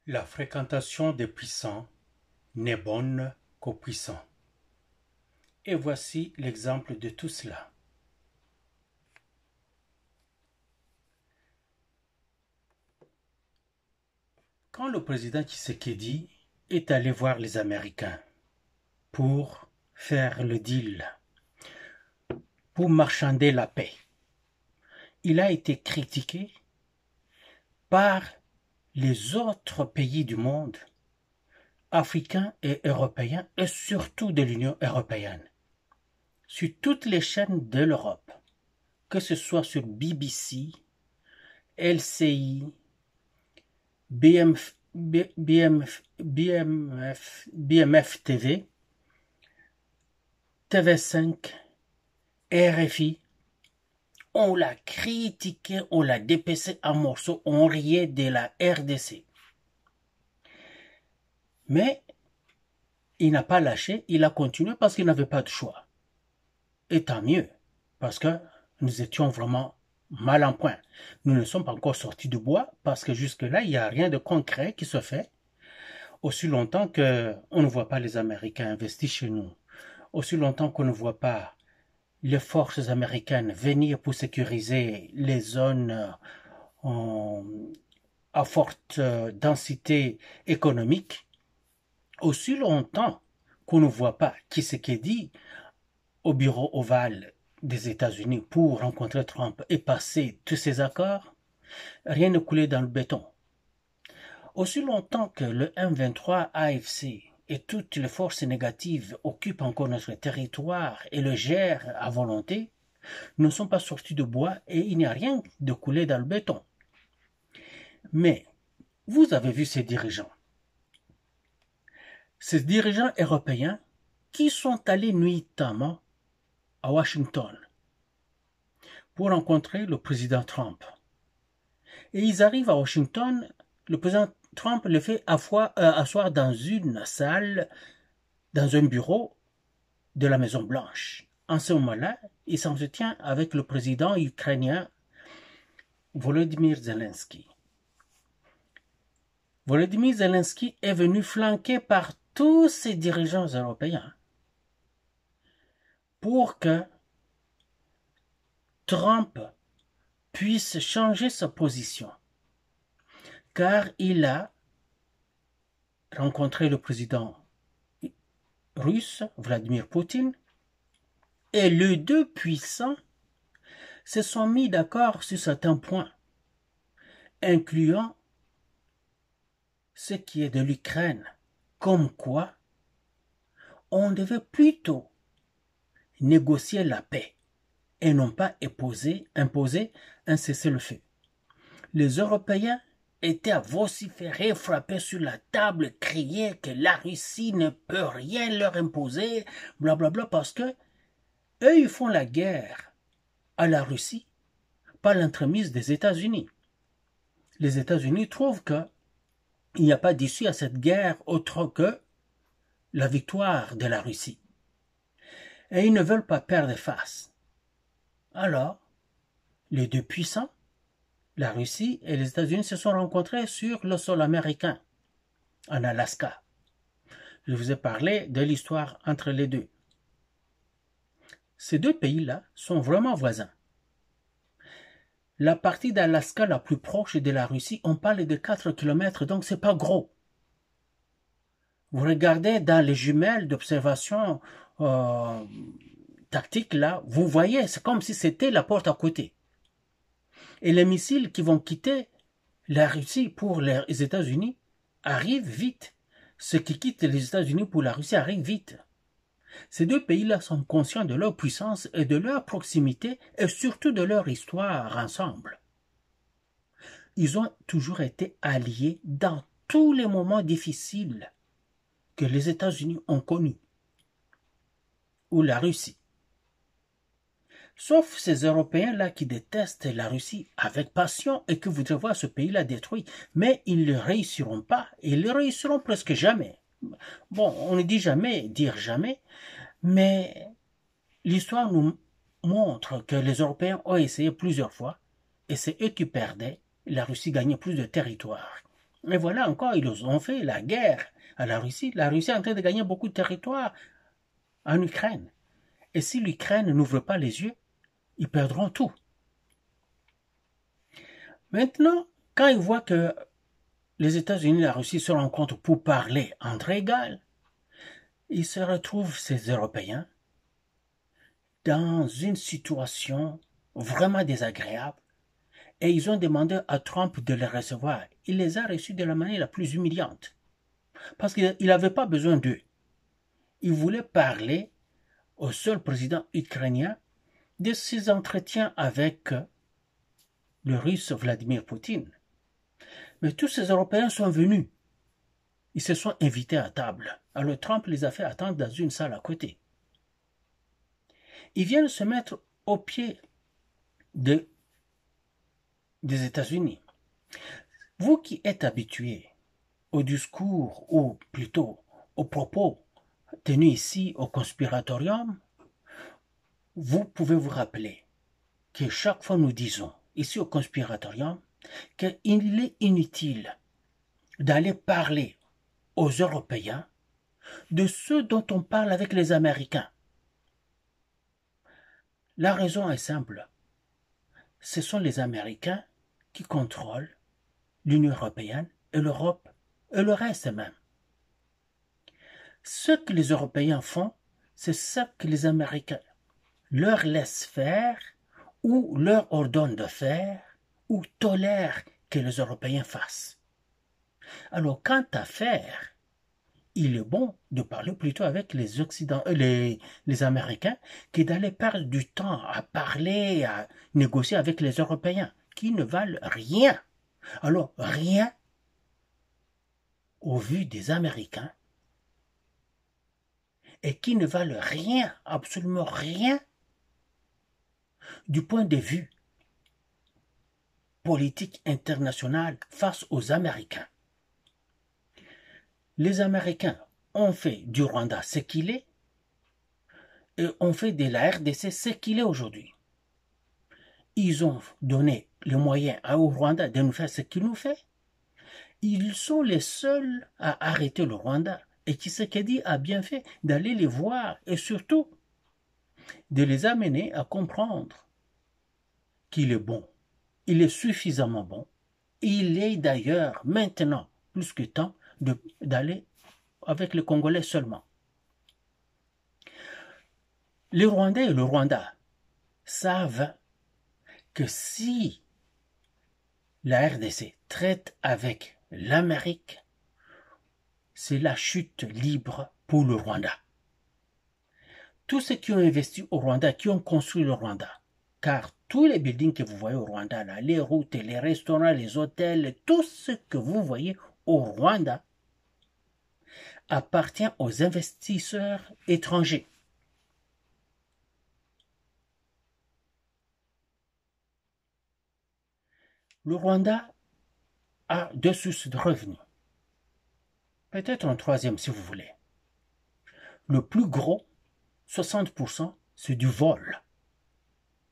La fréquentation des puissants n'est bonne qu'aux puissants. Et voici l'exemple de tout cela. Quand le président Tshisekedi est allé voir les Américains pour faire le deal, pour marchander la paix, il a été critiqué par les autres pays du monde, africains et européens, et surtout de l'Union européenne, sur toutes les chaînes de l'Europe, que ce soit sur BBC, LCI, BMF TV, TV5, RFI, on l'a critiqué, on l'a dépecé en morceaux, on riait de la RDC. Mais il n'a pas lâché, il a continué parce qu'il n'avait pas de choix. Et tant mieux, parce que nous étions vraiment mal en point. Nous ne sommes pas encore sortis du bois, parce que jusque-là, il n'y a rien de concret qui se fait. Aussi longtemps qu'on ne voit pas les Américains investir chez nous, aussi longtemps qu'on ne voit pas les forces américaines venir pour sécuriser les zones à forte densité économique, aussi longtemps qu'on ne voit pas Tshisekedi au bureau ovale des États-Unis pour rencontrer Trump et passer tous ces accords, rien ne coulait dans le béton. Aussi longtemps que le M23 AFC et toutes les forces négatives occupent encore notre territoire et le gèrent à volonté, nous ne sommes pas sortis de bois et il n'y a rien de coulé dans le béton. Mais vous avez vu ces dirigeants européens qui sont allés nuitamment à Washington pour rencontrer le président Trump. Et ils arrivent à Washington, le président Trump le fait asseoir dans une salle, dans un bureau de la Maison-Blanche. En ce moment-là, il s'entretient avec le président ukrainien Volodymyr Zelensky. Volodymyr Zelensky est venu flanqué par tous ces dirigeants européens pour que Trump puisse changer sa position, car il a rencontré le président russe, Vladimir Poutine, et les deux puissants se sont mis d'accord sur certains points, incluant ce qui est de l'Ukraine, comme quoi on devait plutôt négocier la paix et non pas imposer un cessez-le-feu. Les Européens étaient à vociférer, frapper sur la table, crier que la Russie ne peut rien leur imposer, blablabla, parce que eux, ils font la guerre à la Russie par l'entremise des États-Unis. Les États-Unis trouvent qu'il n'y a pas d'issue à cette guerre autre que la victoire de la Russie. Et ils ne veulent pas perdre face. Alors, les deux puissants, la Russie et les États-Unis, se sont rencontrés sur le sol américain, en Alaska. Je vous ai parlé de l'histoire entre les deux. Ces deux pays-là sont vraiment voisins. La partie d'Alaska la plus proche de la Russie, on parle de 4 km, donc c'est pas gros. Vous regardez dans les jumelles d'observation tactique, là, vous voyez, c'est comme si c'était la porte à côté. Et les missiles qui vont quitter la Russie pour les États-Unis arrivent vite. Ce qui quitte les États-Unis pour la Russie arrive vite. Ces deux pays-là sont conscients de leur puissance et de leur proximité et surtout de leur histoire ensemble. Ils ont toujours été alliés dans tous les moments difficiles que les États-Unis ont connus, ou la Russie. Sauf ces Européens-là qui détestent la Russie avec passion et qui voudraient voir ce pays-là détruit. Mais ils ne réussiront pas. Ils ne réussiront presque jamais. Bon, on ne dit jamais, dire jamais, mais l'histoire nous montre que les Européens ont essayé plusieurs fois et c'est eux qui perdaient. La Russie gagnait plus de territoire. Et voilà encore, ils ont fait la guerre à la Russie. La Russie est en train de gagner beaucoup de territoire en Ukraine. Et si l'Ukraine n'ouvre pas les yeux, ils perdront tout. Maintenant, quand ils voient que les États-Unis et la Russie se rencontrent pour parler entre égales, ils se retrouvent, ces Européens, dans une situation vraiment désagréable. Et ils ont demandé à Trump de les recevoir. Il les a reçus de la manière la plus humiliante. Parce qu'il n'avait pas besoin d'eux. Il voulait parler au seul président ukrainien de ses entretiens avec le russe Vladimir Poutine. Mais tous ces Européens sont venus. Ils se sont invités à table. Alors Trump les a fait attendre dans une salle à côté. Ils viennent se mettre au pied des États-Unis. Vous qui êtes habitués au discours, ou plutôt aux propos tenus ici au conspiratorium, vous pouvez vous rappeler que chaque fois nous disons ici au conspiratorium qu'il est inutile d'aller parler aux Européens de ceux dont on parle avec les Américains. La raison est simple. Ce sont les Américains qui contrôlent l'Union européenne et l'Europe et le reste même. Ce que les Européens font, c'est ce que les Américains leur laissent faire ou leur ordonnent de faire ou tolèrent que les Européens fassent. Alors, quant à faire, il est bon de parler plutôt avec les Américains que d'aller perdre du temps à parler, à négocier avec les Européens qui ne valent rien. Alors, rien au vu des Américains et qui ne valent rien, absolument rien, du point de vue politique international face aux Américains. Les Américains ont fait du Rwanda ce qu'il est et ont fait de la RDC ce qu'il est aujourd'hui. Ils ont donné les moyens au Rwanda de nous faire ce qu'il nous fait. Ils sont les seuls à arrêter le Rwanda. Et Tshisekedi a bien fait d'aller les voir et surtout de les amener à comprendre qu'il est bon. Il est suffisamment bon. Il est d'ailleurs maintenant plus que temps d'aller avec les Congolais seulement. Les Rwandais et le Rwanda savent que si la RDC traite avec l'Amérique, c'est la chute libre pour le Rwanda. Tous ceux qui ont investi au Rwanda, qui ont construit le Rwanda, car tous les buildings que vous voyez au Rwanda, là, les routes, les restaurants, les hôtels, tout ce que vous voyez au Rwanda appartient aux investisseurs étrangers. Le Rwanda a deux sources de revenus. Peut-être un troisième si vous voulez. Le plus gros, 60%, c'est du vol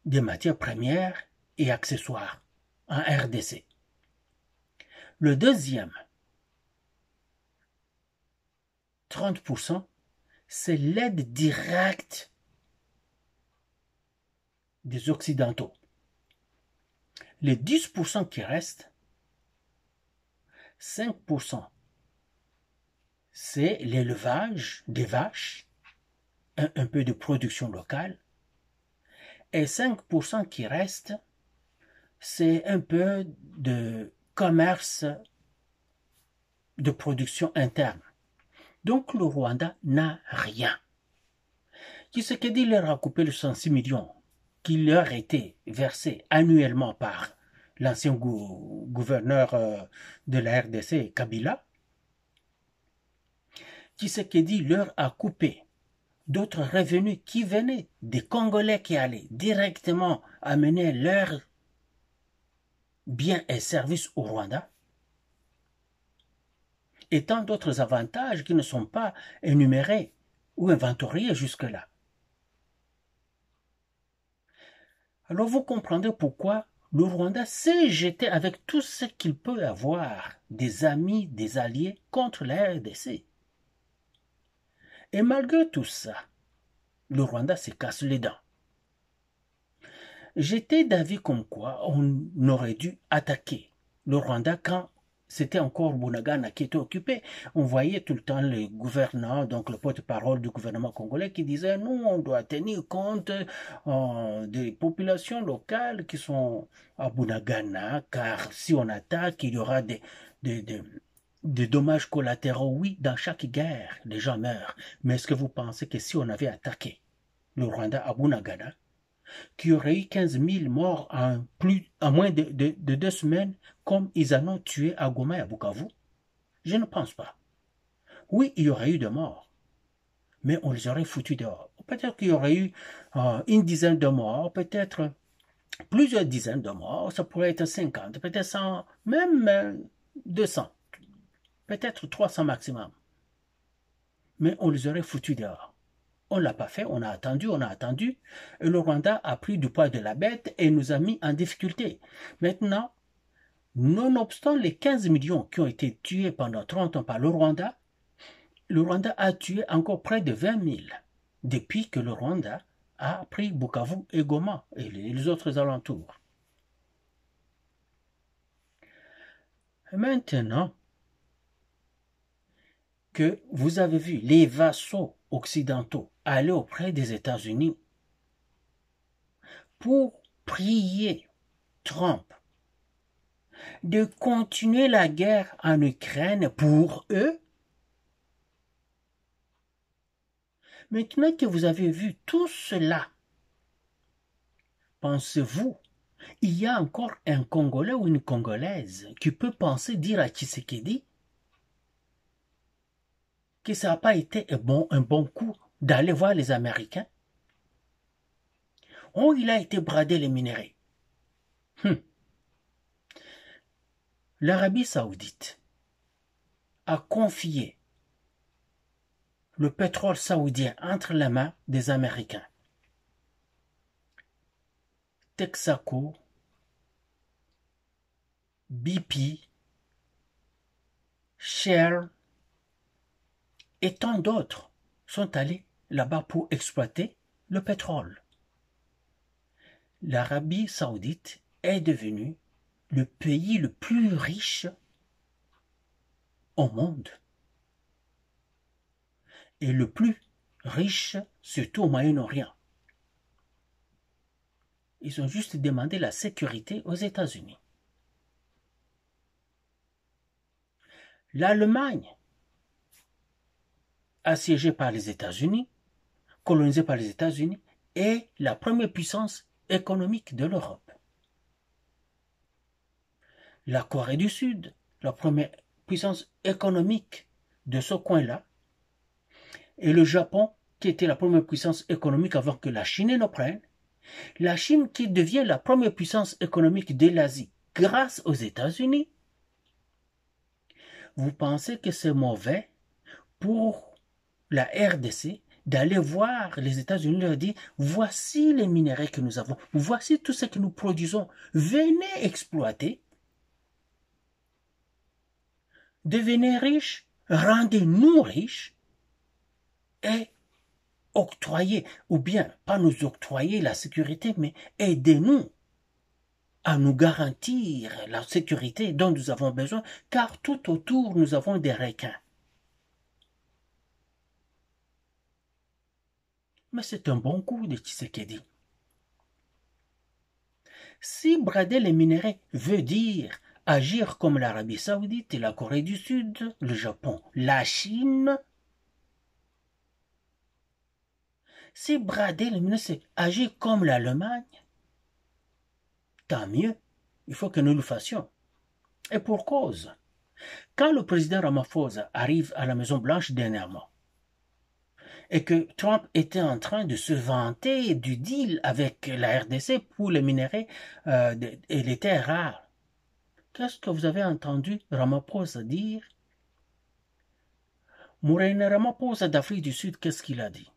des matières premières et accessoires en RDC. Le deuxième, 30%, c'est l'aide directe des Occidentaux. Les 10% qui restent, 5%, c'est l'élevage des vaches, un peu de production locale, et 5% qui restent, c'est un peu de commerce de production interne. Donc le Rwanda n'a rien. Tshisekedi leur a coupé les 106 millions qui leur étaient versés annuellement par l'ancien gouverneur de la RDC, Kabila. Tshisekedi leur a coupé d'autres revenus qui venaient des Congolais qui allaient directement amener leurs biens et services au Rwanda, et tant d'autres avantages qui ne sont pas énumérés ou inventoriés jusque-là. Alors vous comprendrez pourquoi Le Rwanda s'est jeté avec tout ce qu'il peut avoir, des amis, des alliés, contre la RDC. Et malgré tout ça, le Rwanda se casse les dents. J'étais d'avis comme quoi on aurait dû attaquer le Rwanda quand c'était encore Bunagana qui était occupé. On voyait tout le temps le gouverneur, donc le porte-parole du gouvernement congolais qui disait nous on doit tenir compte des populations locales qui sont à Bunagana, car si on attaque, il y aura des dommages collatéraux. Oui, dans chaque guerre, les gens meurent. Mais est-ce que vous pensez que si on avait attaqué le Rwanda à Bunagana, qu'il y aurait eu 15 000 morts en moins de 2 semaines, comme ils en ont tué à Goma et à Bukavu? Je ne pense pas. Oui, il y aurait eu de morts, mais on les aurait foutus dehors. Peut-être qu'il y aurait eu une dizaine de morts, peut-être plusieurs dizaines de morts, ça pourrait être 50, peut-être 100, même 200, peut-être 300 maximum. Mais on les aurait foutus dehors. On ne l'a pas fait, on a attendu, et le Rwanda a pris du poids de la bête et nous a mis en difficulté. Maintenant, nonobstant les 15 millions qui ont été tués pendant 30 ans par le Rwanda a tué encore près de 20 000 depuis que le Rwanda a pris Bukavu et Goma et les autres alentours. Maintenant que vous avez vu les vassaux occidentaux aller auprès des États-Unis pour prier Trump de continuer la guerre en Ukraine pour eux, maintenant que vous avez vu tout cela, pensez-vous, il y a encore un Congolais ou une Congolaise qui peut penser dire à Tshisekedi que ça n'a pas été un bon coup d'aller voir les Américains? Oh, il a été bradé les minéraux. L'Arabie Saoudite a confié le pétrole saoudien entre les mains des Américains. Texaco, BP, Shell et tant d'autres sont allés là-bas pour exploiter le pétrole. L'Arabie Saoudite est devenue le pays le plus riche au monde et le plus riche surtout au Moyen-Orient. Ils ont juste demandé la sécurité aux États-Unis. L'Allemagne, assiégée par les États-Unis, colonisée par les États-Unis, est la première puissance économique de l'Europe. La Corée du Sud, la première puissance économique de ce coin-là, et le Japon, qui était la première puissance économique avant que la Chine ne prenne, la Chine qui devient la première puissance économique de l'Asie grâce aux États-Unis. Vous pensez que c'est mauvais pour la RDC d'aller voir les États-Unis et leur dire voici les minéraux que nous avons, voici tout ce que nous produisons, venez exploiter, devenez riches, rendez-nous riches et octroyer, ou bien pas nous octroyer la sécurité, mais aidez-nous à nous garantir la sécurité dont nous avons besoin, car tout autour nous avons des requins. Mais c'est un bon coup de Tshisekedi. Si brader les minéraux veut dire agir comme l'Arabie Saoudite et la Corée du Sud, le Japon, la Chine, si brader les minéraux c'est agir comme l'Allemagne, tant mieux, il faut que nous le fassions. Et pour cause, quand le président Ramaphosa arrive à la Maison-Blanche dernièrement, et que Trump était en train de se vanter du deal avec la RDC pour les minéraux et les terres rares, qu'est-ce que vous avez entendu Ramaphosa dire? Mourene Ramaphosa d'Afrique du Sud, qu'est-ce qu'il a dit?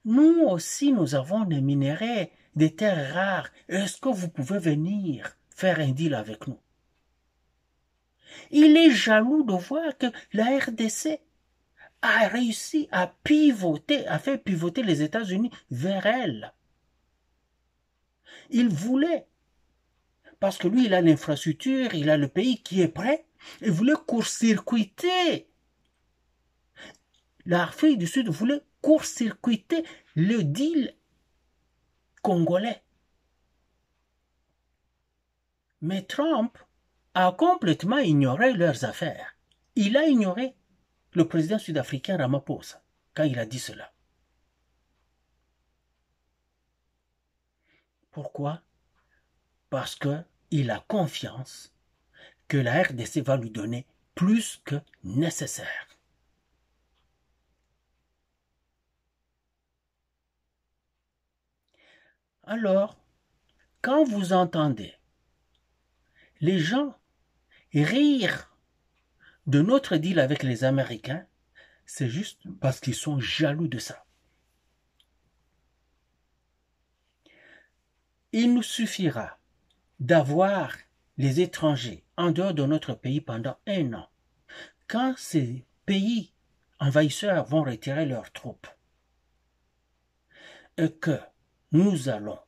Nous aussi, nous avons des minerais, des terres rares. Est-ce que vous pouvez venir faire un deal avec nous? Il est jaloux de voir que la RDC a réussi à pivoter, à faire pivoter les États-Unis vers elle. Il voulait, parce que lui, il a l'infrastructure, il a le pays qui est prêt, il voulait court-circuiter. L'Afrique du Sud voulait court-circuiter le deal congolais. Mais Trump a complètement ignoré leurs affaires. Il a ignoré le président sud-africain Ramaphosa quand il a dit cela. Pourquoi? Parce qu'il a confiance que la RDC va lui donner plus que nécessaire. Alors, quand vous entendez les gens rire de notre deal avec les Américains, c'est juste parce qu'ils sont jaloux de ça. Il nous suffira d'avoir les étrangers en dehors de notre pays pendant 1 an. Quand ces pays envahisseurs vont retirer leurs troupes et que nous allons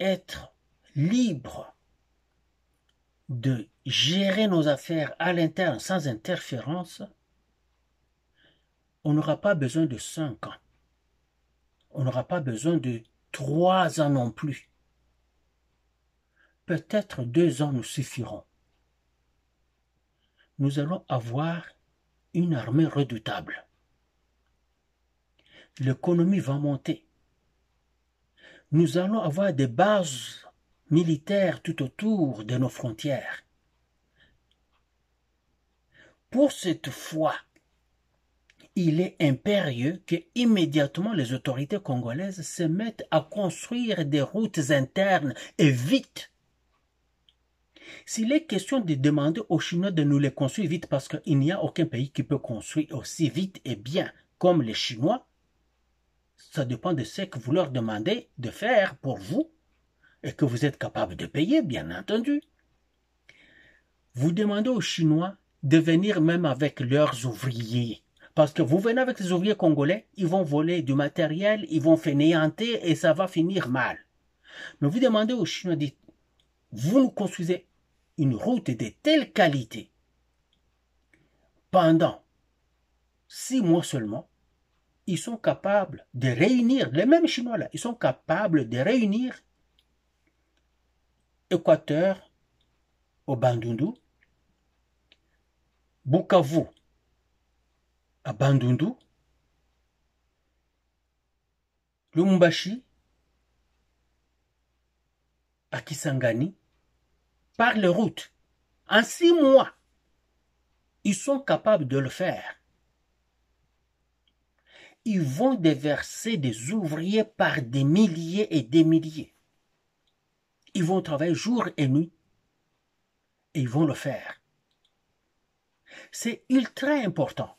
être libres de gérer nos affaires à l'interne sans interférence, on n'aura pas besoin de 5 ans. On n'aura pas besoin de 3 ans non plus. Peut-être 2 ans nous suffiront. Nous allons avoir une armée redoutable. L'économie va monter. Nous allons avoir des bases militaires tout autour de nos frontières. Pour cette fois, il est impérieux que immédiatement les autorités congolaises se mettent à construire des routes internes et vite. S'il est question de demander aux Chinois de nous les construire vite parce qu'il n'y a aucun pays qui peut construire aussi vite et bien comme les Chinois, ça dépend de ce que vous leur demandez de faire pour vous et que vous êtes capable de payer, bien entendu. Vous demandez aux Chinois de venir même avec leurs ouvriers. Parce que vous venez avec les ouvriers congolais, ils vont voler du matériel, ils vont fainéanter et ça va finir mal. Mais vous demandez aux Chinois, dites, vous nous construisez une route de telle qualité pendant 6 mois seulement, ils sont capables de réunir, les mêmes Chinois là, ils sont capables de réunir Équateur au Bandundu, Bukavu à Bandundu, Lumumbashi à Kisangani, par les routes. En 6 mois, ils sont capables de le faire. Ils vont déverser des ouvriers par des milliers et des milliers. Ils vont travailler jour et nuit et ils vont le faire. C'est ultra important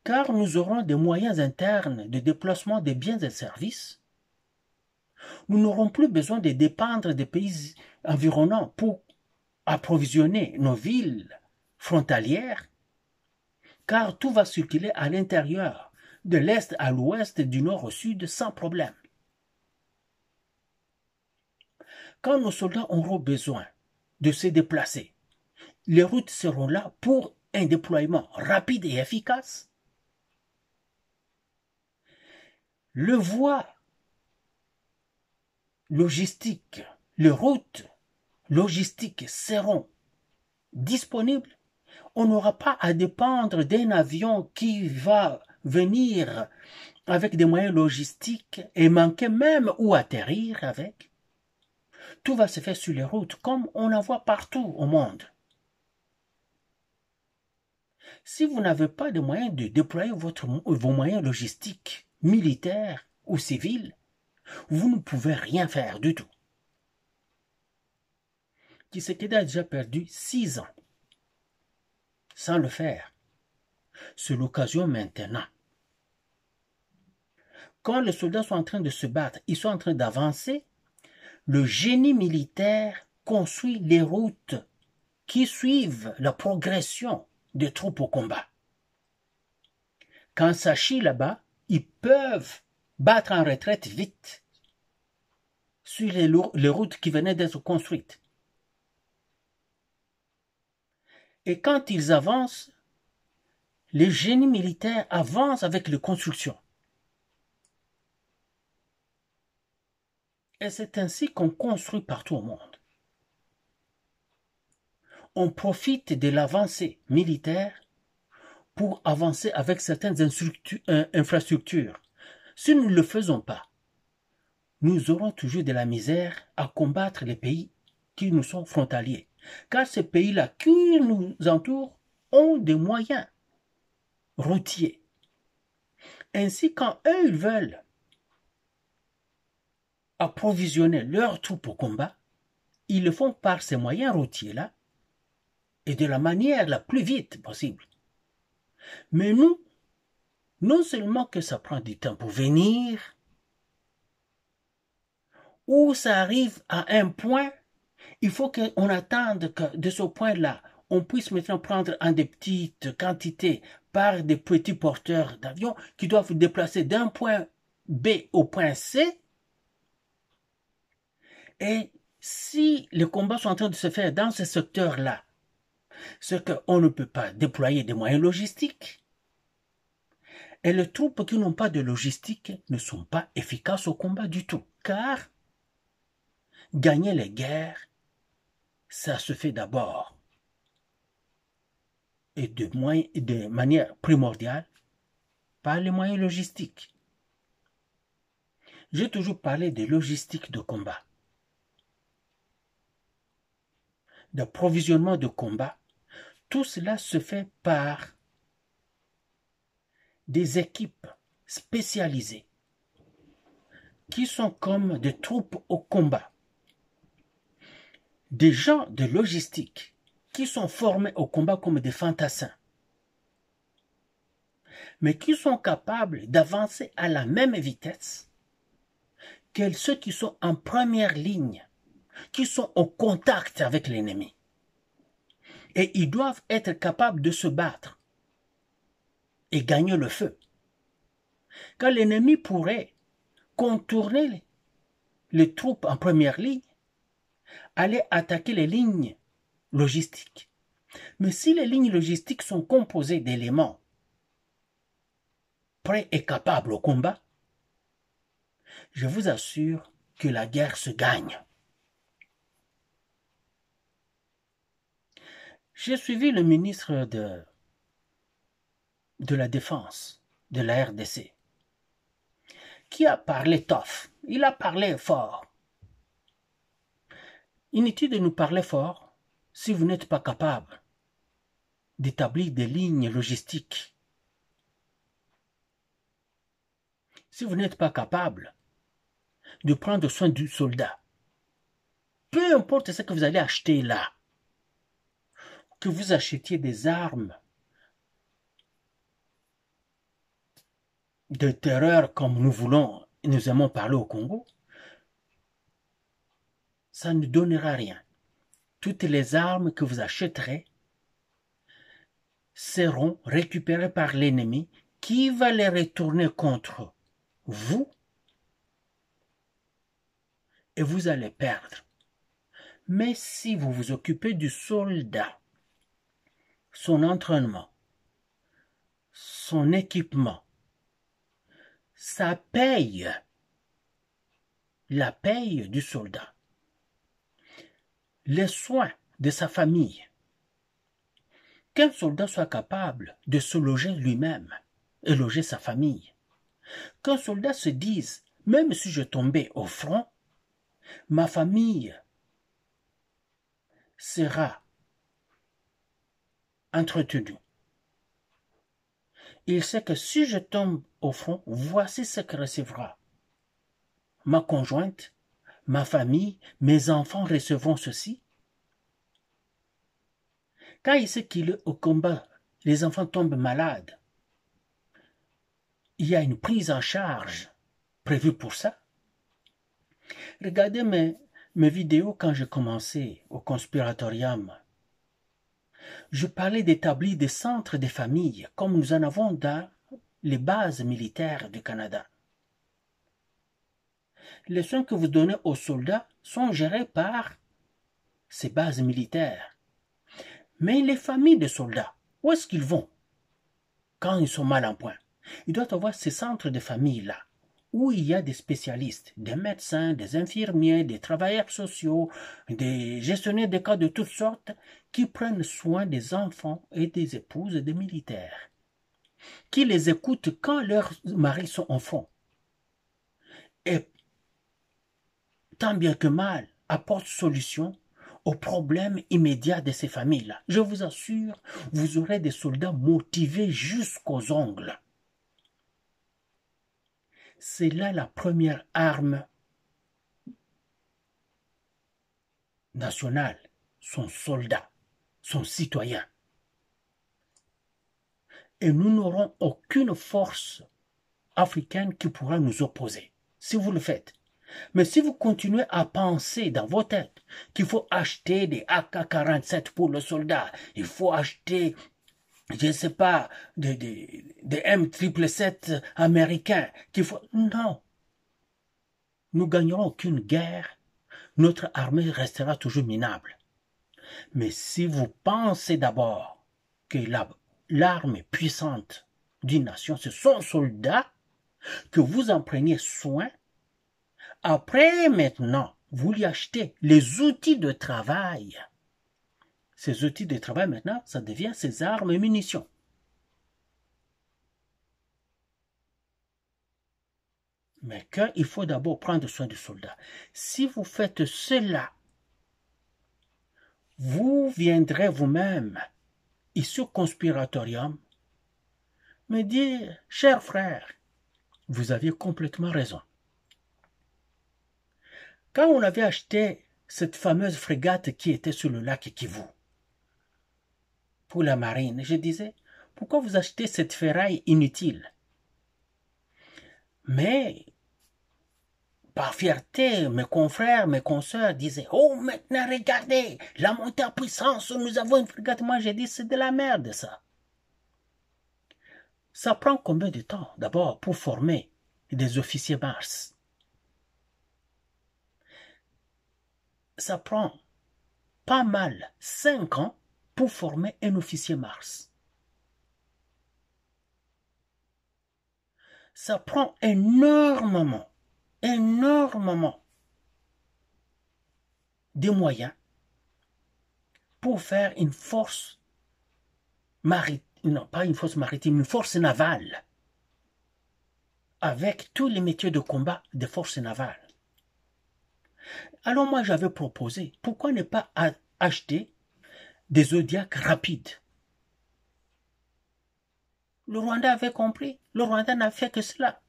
car nous aurons des moyens internes de déplacement des biens et services. Nous n'aurons plus besoin de dépendre des pays environnants pour approvisionner nos villes frontalières, car tout va circuler à l'intérieur, de l'est à l'ouest, du nord au sud, sans problème. Quand nos soldats auront besoin de se déplacer, les routes seront là pour un déploiement rapide et efficace. Le voie logistique, les routes logistiques seront disponibles. On n'aura pas à dépendre d'un avion qui va venir avec des moyens logistiques et manquer même où atterrir avec. Tout va se faire sur les routes comme on en voit partout au monde. Si vous n'avez pas de moyens de déployer vos moyens logistiques, militaires ou civils, vous ne pouvez rien faire du tout. Tshisekedi a déjà perdu 6 ans sans le faire. C'est l'occasion maintenant. quand les soldats sont en train de se battre, ils sont en train d'avancer, le génie militaire construit les routes qui suivent la progression des troupes au combat. Quand ça chie là-bas, ils peuvent battre en retraite vite sur les routes qui venaient d'être construites. Et quand ils avancent, les génies militaires avancent avec les constructions. Et c'est ainsi qu'on construit partout au monde. On profite de l'avancée militaire pour avancer avec certaines infrastructures. Si nous ne le faisons pas, nous aurons toujours de la misère à combattre les pays qui nous sont frontaliers. Car ces pays-là qui nous entourent ont des moyens routiers. Ainsi, quand eux, ils veulent approvisionner leurs troupes au combat, ils le font par ces moyens routiers-là et de la manière la plus vite possible. Mais nous, non seulement que ça prend du temps pour venir, ou ça arrive à un point, il faut qu'on attende que de ce point-là, on puisse maintenant prendre en des petites quantités par des petits porteurs d'avions qui doivent déplacer d'un point B au point C. Et si les combats sont en train de se faire dans ce secteur-là, c'est qu'on ne peut pas déployer des moyens logistiques. Et les troupes qui n'ont pas de logistique ne sont pas efficaces au combat du tout. Car gagner les guerres, ça se fait d'abord et de manière primordiale par les moyens logistiques. J'ai toujours parlé de logistique de combat, d'approvisionnement de combat. Tout cela se fait par des équipes spécialisées qui sont comme des troupes au combat. Des gens de logistique qui sont formés au combat comme des fantassins, mais qui sont capables d'avancer à la même vitesse que ceux qui sont en première ligne, qui sont au contact avec l'ennemi. Et ils doivent être capables de se battre et gagner le feu. Car l'ennemi pourrait contourner les troupes en première ligne, aller attaquer les lignes logistiques. Mais si les lignes logistiques sont composées d'éléments prêts et capables au combat, je vous assure que la guerre se gagne. J'ai suivi le ministre de la Défense de la RDC, qui a parlé tough, il a parlé fort. Inutile de nous parler fort si vous n'êtes pas capable d'établir des lignes logistiques. Si vous n'êtes pas capable de prendre soin du soldat, peu importe ce que vous allez acheter là, que vous achetiez des armes de terreur comme nous aimons parler au Congo, ça ne donnera rien. Toutes les armes que vous achèterez seront récupérées par l'ennemi qui va les retourner contre vous et vous allez perdre. Mais si vous vous occupez du soldat, son entraînement, son équipement, ça paye la paye du soldat, les soins de sa famille, qu'un soldat soit capable de se loger lui-même et loger sa famille, qu'un soldat se dise, même si je tombais au front, ma famille sera entretenue. Il sait que si je tombe au front, voici ce que recevra. Ma conjointe, ma famille, mes enfants recevront ceci. Quand il sait qu'il est au combat, les enfants tombent malades. Il y a une prise en charge prévues pour ça. Regardez mes vidéos quand j'ai commencé au conspiratorium. Je parlais d'établir des centres de familles comme nous en avons dans les bases militaires du Canada. Les soins que vous donnez aux soldats sont gérés par ces bases militaires. Mais les familles de soldats, où est-ce qu'ils vont quand ils sont mal en point? Ils doivent avoir ces centres de famille-là, où il y a des spécialistes, des médecins, des infirmiers, des travailleurs sociaux, des gestionnaires de cas de toutes sortes, qui prennent soin des enfants et des épouses des militaires, qui les écoutent quand leurs maris sont en front. Et tant bien que mal, apportent solution aux problèmes immédiats de ces familles-là. Je vous assure, vous aurez des soldats motivés jusqu'aux ongles. C'est là la première arme nationale, son soldat, son citoyen. Et nous n'aurons aucune force africaine qui pourra nous opposer, si vous le faites. Mais si vous continuez à penser dans vos têtes qu'il faut acheter des AK-47 pour le soldat, il faut acheter, je ne sais pas, des M777 américains, qu'il faut... Non. Nous gagnerons aucune guerre. Notre armée restera toujours minable. Mais si vous pensez d'abord que l'arme puissante d'une nation, c'est son soldat, que vous en preniez soin, après, maintenant, vous lui achetez les outils de travail. Ces outils de travail, maintenant, ça devient ses armes et munitions. Mais qu'il faut d'abord prendre soin du soldat. Si vous faites cela, vous viendrez vous-même, ici au conspiratorium, me dire, cher frère, vous aviez complètement raison. Quand on avait acheté cette fameuse frégate qui était sur le lac Kivu, pour la marine, je disais, pourquoi vous achetez cette ferraille inutile? Mais, par fierté, mes confrères, mes consoeurs disaient, oh, maintenant, regardez, la montée en puissance, nous avons une frégate. Moi, j'ai dit, c'est de la merde, ça. Ça prend combien de temps, d'abord, pour former des officiers Mars? Ça prend pas mal 5 ans pour former un officier Mars. Ça prend énormément de moyens pour faire une force maritime, non pas une force maritime, une force navale, avec tous les métiers de combat des forces navales. Alors moi j'avais proposé, pourquoi ne pas acheter des Zodiacs rapides? Le Rwanda avait compris, le Rwanda n'a fait que cela.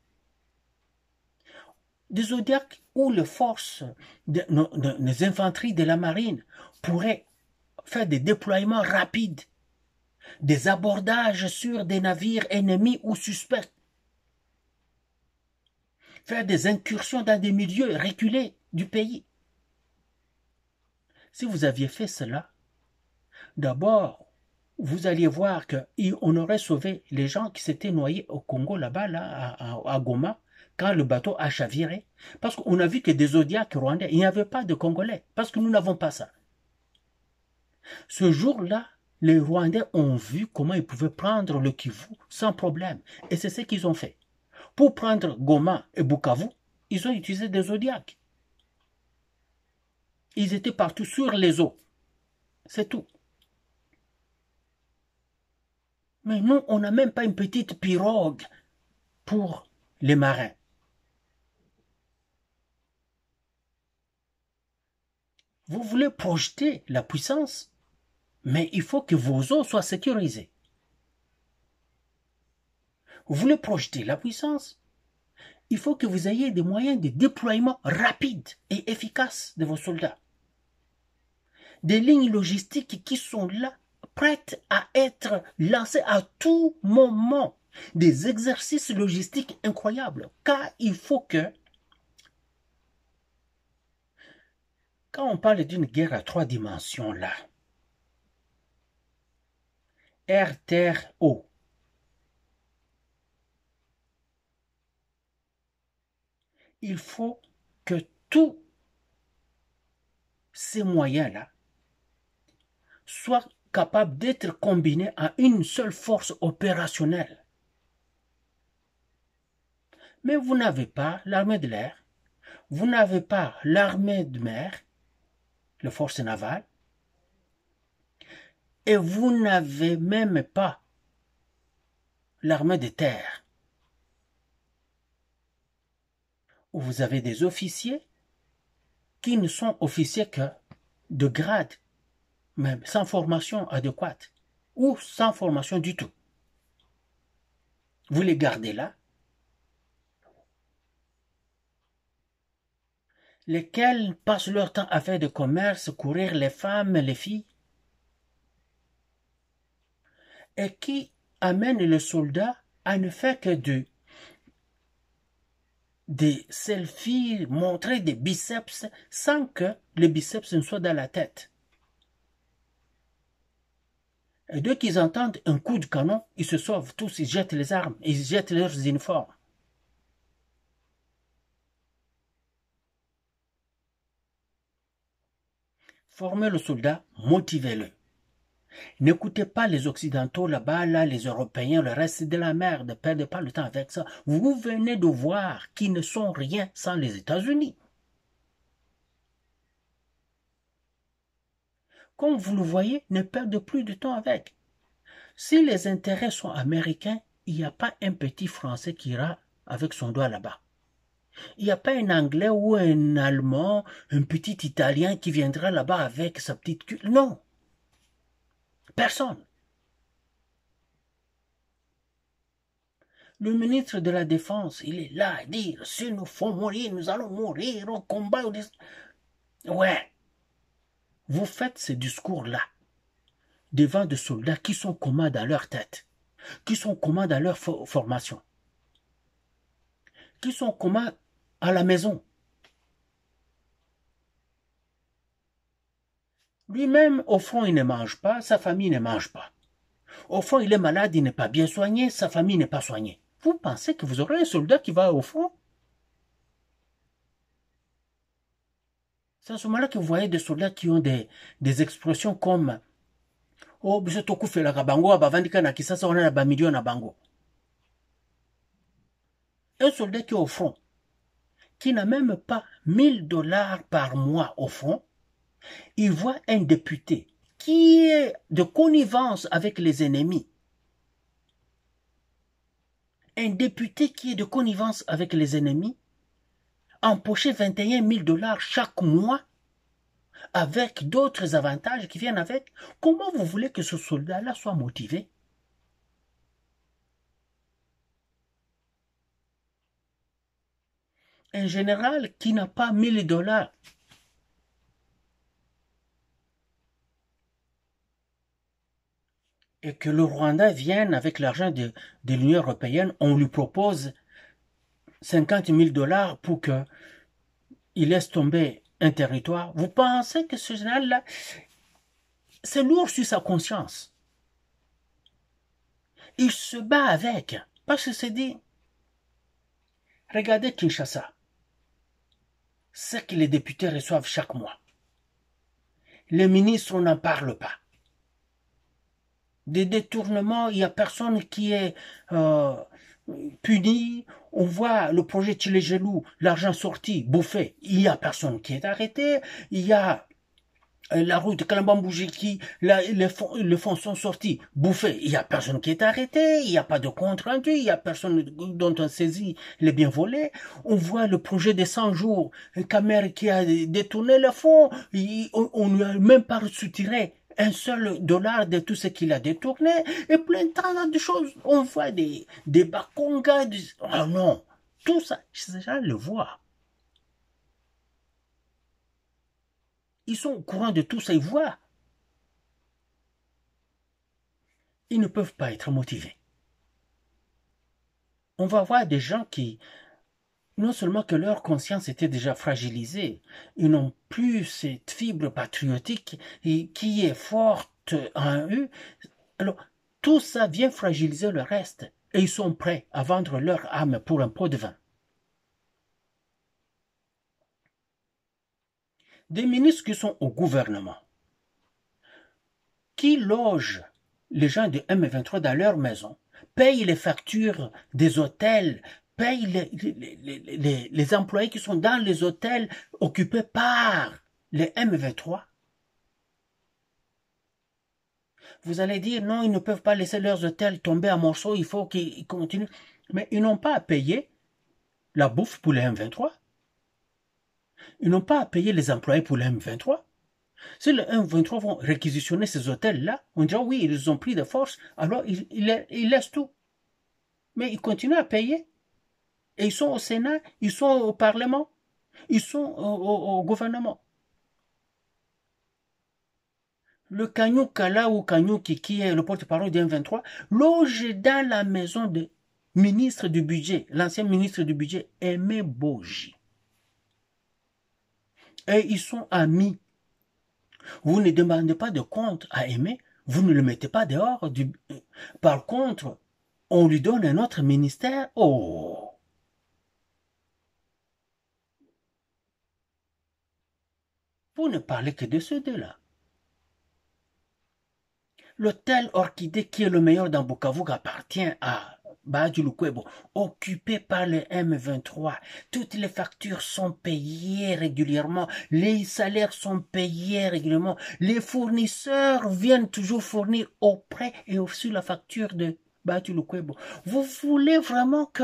Des Zodiacs où les forces, les infanteries de la marine pourraient faire des déploiements rapides, des abordages sur des navires ennemis ou suspects, faire des incursions dans des milieux reculés du pays. Si vous aviez fait cela, d'abord, vous alliez voir qu'on aurait sauvé les gens qui s'étaient noyés au Congo, là-bas, là, à Goma, quand le bateau a chaviré. Parce qu'on a vu que des Zodiacs rwandais, il n'y avait pas de Congolais, parce que nous n'avons pas ça. Ce jour-là, les Rwandais ont vu comment ils pouvaient prendre le Kivu sans problème. Et c'est ce qu'ils ont fait. Pour prendre Goma et Bukavu, ils ont utilisé des Zodiacs. Ils étaient partout sur les eaux. C'est tout. Mais nous, on n'a même pas une petite pirogue pour les marins. Vous voulez projeter la puissance, mais il faut que vos eaux soient sécurisées. Vous voulez projeter la puissance, il faut que vous ayez des moyens de déploiement rapides et efficaces de vos soldats. Des lignes logistiques qui sont là, prêtes à être lancées à tout moment. des exercices logistiques incroyables, car il faut que, quand on parle d'une guerre à 3 dimensions là, air, terre, eau, il faut que tous ces moyens-là soient capables d'être combinés à une seule force opérationnelle. Mais vous n'avez pas l'armée de l'air, vous n'avez pas l'armée de mer, les forces navales, et vous n'avez même pas l'armée de terre, où vous avez des officiers qui ne sont officiers que de grade, même sans formation adéquate, ou sans formation du tout. Vous les gardez là, lesquels passent leur temps à faire du commerce, courir les femmes, les filles, et qui amènent le soldat à ne faire que des selfies, montrer des biceps, sans que les biceps ne soient dans la tête. Et dès qu'ils entendent un coup de canon, ils se sauvent tous, ils jettent les armes, ils jettent leurs uniformes. Formez le soldat, motivez-le. N'écoutez pas les Occidentaux là-bas, là, les Européens, le reste de la merde, ne perdez pas le temps avec ça. Vous venez de voir qu'ils ne sont rien sans les États-Unis. Comme vous le voyez, ne perdez plus de temps avec. Si les intérêts sont américains, il n'y a pas un petit Français qui ira avec son doigt là-bas. Il n'y a pas un Anglais ou un Allemand, un petit Italien qui viendra là-bas avec sa petite queue. Non. Personne. Le ministre de la Défense, il est là à dire, s'il nous faut mourir, nous allons mourir au combat. Ouais. Vous faites ce discours-là devant des soldats qui sont communs dans leur tête, qui sont communs dans leur formation, qui sont communs à la maison. Lui-même, au fond, il ne mange pas, sa famille ne mange pas. Au fond, il est malade, il n'est pas bien soigné, sa famille n'est pas soignée. Vous pensez que vous aurez un soldat qui va au front? C'est à ce moment-là que vous voyez des soldats qui ont des expressions comme oh, biso tokufelaka bango bavandika na kisasa wana na bamilio na bango. Un soldat qui est au front, qui n'a même pas 1000 dollars par mois au front, il voit un député qui est de connivence avec les ennemis. Un député qui est de connivence avec les ennemis, empocher 21 000 dollars chaque mois, avec d'autres avantages qui viennent avec. Comment vous voulez que ce soldat-là soit motivé? Un général qui n'a pas 1000 dollars et que le Rwanda vienne avec l'argent de l'Union européenne, on lui propose 50 000 dollars pour qu'il laisse tomber un territoire. Vous pensez que ce général-là, c'est lourd sur sa conscience. Il se bat avec, parce que c'est dit, regardez Kinshasa, ce que les députés reçoivent chaque mois. Les ministres, on n'en parle pas. Des détournements, il n'y a personne qui est puni. On voit le projet Tchilégelou, l'argent sorti, bouffé. Il n'y a personne qui est arrêté. Il y a la route de Kalambamboujiki, les fonds sont sortis, bouffés. Il n'y a personne qui est arrêté. Il n'y a pas de compte rendu. Il n'y a personne dont on saisit les biens volés. On voit le projet des 100 jours, Kamer qui a détourné le fonds. On ne lui a même pas retiré un seul dollar de tout ce qu'il a détourné, et plein de choses. On voit des bakongas, oh non, tout ça, ces gens le voient. Ils sont au courant de tout ça, ils voient. Ils ne peuvent pas être motivés. on va voir des gens qui, non seulement que leur conscience était déjà fragilisée, ils n'ont plus cette fibre patriotique qui est forte en eux. Alors, tout ça vient fragiliser le reste. Et ils sont prêts à vendre leur âme pour un pot de vin. Des ministres qui sont au gouvernement, qui logent les gens de M23 dans leur maison, payent les factures des hôtels, payent les employés qui sont dans les hôtels occupés par les M23. Vous allez dire, non, ils ne peuvent pas laisser leurs hôtels tomber à morceaux, il faut qu'ils continuent. Mais ils n'ont pas à payer la bouffe pour les M23. Ils n'ont pas à payer les employés pour les M23. Si les M23 vont réquisitionner ces hôtels-là, on dira oui, ils ont pris de force, alors ils laissent tout. Mais ils continuent à payer. Et ils sont au Sénat, ils sont au Parlement, ils sont au gouvernement. Le Kagnou Kala ou Kagnou qui est le porte-parole du M23, loge dans la maison du ministre du budget, l'ancien ministre du budget, Aimé Boji. Et ils sont amis. Vous ne demandez pas de compte à Aimé, vous ne le mettez pas dehors. Par contre, on lui donne un autre ministère. Oh! Vous ne parlez que de ceux deux-là. L'hôtel Orchidée, qui est le meilleur dans Bukavu, appartient à Badji Lukwebo, occupé par le M23. Toutes les factures sont payées régulièrement, les salaires sont payés régulièrement, les fournisseurs viennent toujours fournir auprès et sur la facture de Badji Lukwebo. Vous voulez vraiment que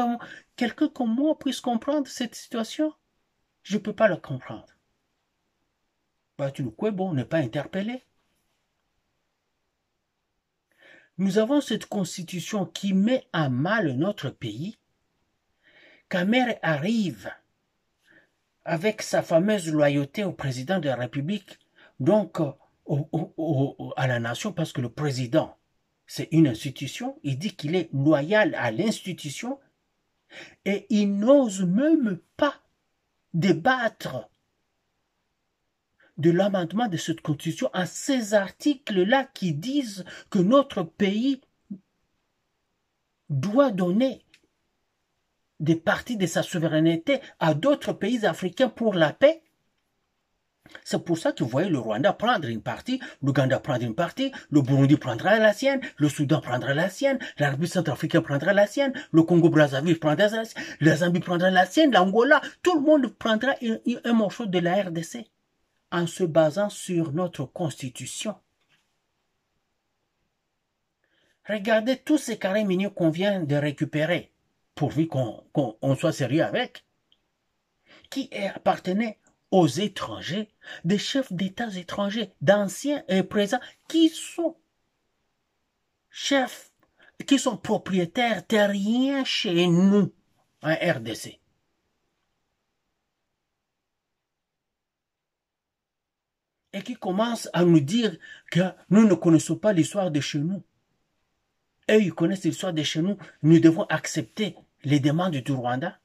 quelqu'un comme moi puisse comprendre cette situation? Je ne peux pas le comprendre. Badji Lukwebo n'est pas interpellé. Nous avons cette constitution qui met à mal notre pays. Kamer arrive avec sa fameuse loyauté au président de la République, donc à la nation, parce que le président, c'est une institution, il dit qu'il est loyal à l'institution, et il n'ose même pas débattre de l'amendement de cette constitution à ces articles-là qui disent que notre pays doit donner des parties de sa souveraineté à d'autres pays africains pour la paix. C'est pour ça que vous voyez le Rwanda prendre une partie, l'Ouganda prendre une partie, le Burundi prendra la sienne, le Soudan prendra la sienne, la République centrafricaine prendra la sienne, le Congo-Brazzaville prendra la sienne, la Zambie prendra la sienne, l'Angola, tout le monde prendra un morceau de la RDC en se basant sur notre constitution. Regardez tous ces carrés miniers qu'on vient de récupérer, pourvu qu'on soit sérieux avec, qui appartenaient aux étrangers, des chefs d'État étrangers, d'anciens et présents, qui sont chefs, qui sont propriétaires terriens chez nous, en RDC. Et qui commencent à nous dire que nous ne connaissons pas l'histoire de chez nous. Eux, ils connaissent l'histoire de chez nous. Nous devons accepter les demandes du Rwanda.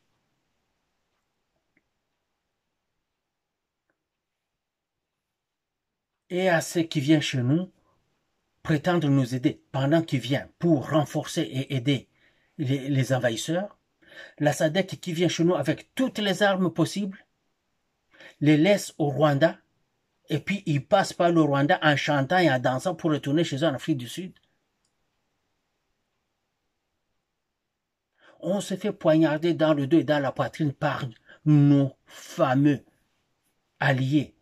Et à ceux qui viennent chez nous, prétendre nous aider pendant qu'ils viennent pour renforcer et aider les envahisseurs. La SADC qui vient chez nous avec toutes les armes possibles, les laisse au Rwanda, et puis ils passent par le Rwanda en chantant et en dansant pour retourner chez eux en Afrique du Sud. On se fait poignarder dans le dos et dans la poitrine par nos fameux alliés.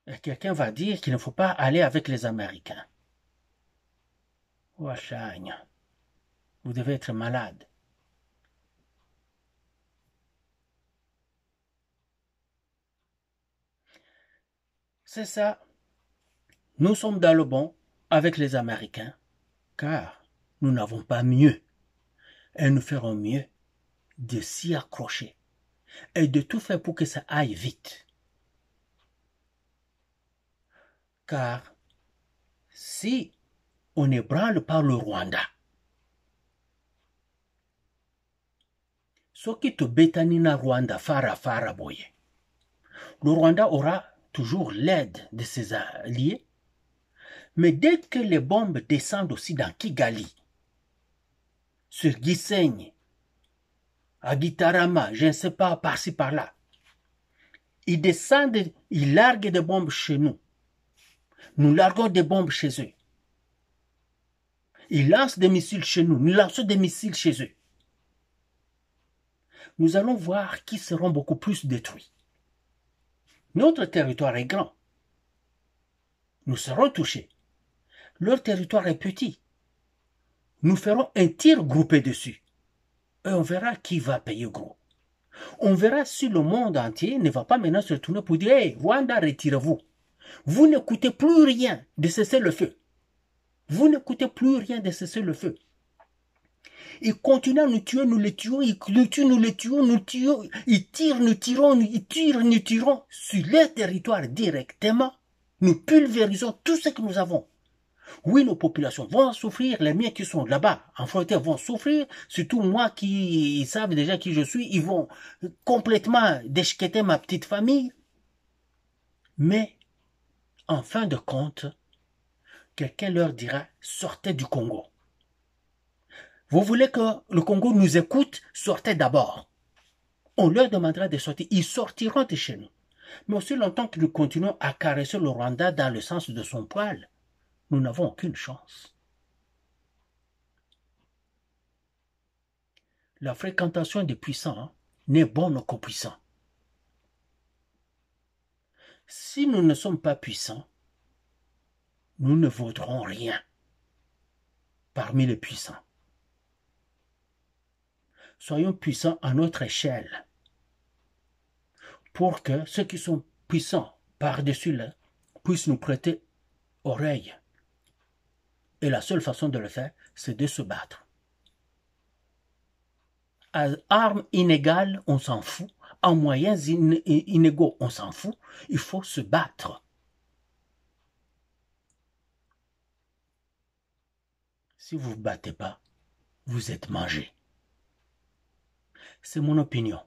Et quelqu'un va dire qu'il ne faut pas aller avec les Américains. Wachagne, vous devez être malade. C'est ça. Nous sommes dans le bon avec les Américains, car nous n'avons pas mieux. Et nous ferons mieux de s'y accrocher et de tout faire pour que ça aille vite. Car si on ébranle par le Rwanda. Ce qui te bétanina Rwanda, fara boye. Le Rwanda aura toujours l'aide de ses alliés, mais dès que les bombes descendent aussi dans Kigali, sur Gisenyi, à Gitarama, je ne sais pas, par-ci, par-là, ils descendent, ils larguent des bombes chez nous. Nous larguons des bombes chez eux. Ils lancent des missiles chez nous. Nous lançons des missiles chez eux. Nous allons voir qui seront beaucoup plus détruits. Notre territoire est grand. Nous serons touchés. Leur territoire est petit. Nous ferons un tir groupé dessus. Et on verra qui va payer gros. On verra si le monde entier ne va pas maintenant se retourner pour dire « Hey, Rwanda, retirez-vous. Vous n'écoutez plus rien de cesser le feu. Vous n'écoutez plus rien de cesser le feu. » Ils continuent à nous tuer, nous les tuons, ils nous tuent, nous les tuons, nous tuons, ils tirent, nous tirons, ils tirent, nous tirons sur leur territoire directement. Nous pulvérisons tout ce que nous avons. Oui, nos populations vont souffrir, les miens qui sont là-bas en frontière vont souffrir, surtout moi qui savent déjà qui je suis, ils vont complètement déchiqueter ma petite famille. Mais, en fin de compte, quelqu'un leur dira, sortez du Congo. Vous voulez que le Congo nous écoute, sortez d'abord. On leur demandera de sortir, ils sortiront de chez nous. Mais aussi longtemps que nous continuons à caresser le Rwanda dans le sens de son poil, nous n'avons aucune chance. La fréquentation des puissants n'est bonne qu'aux puissants. Si nous ne sommes pas puissants, nous ne vaudrons rien parmi les puissants. Soyons puissants à notre échelle pour que ceux qui sont puissants par-dessus là puissent nous prêter oreille. Et la seule façon de le faire, c'est de se battre. À armes inégales, on s'en fout. En moyens inégaux, on s'en fout. Il faut se battre. Si vous ne vous battez pas, vous êtes mangé. C'est mon opinion.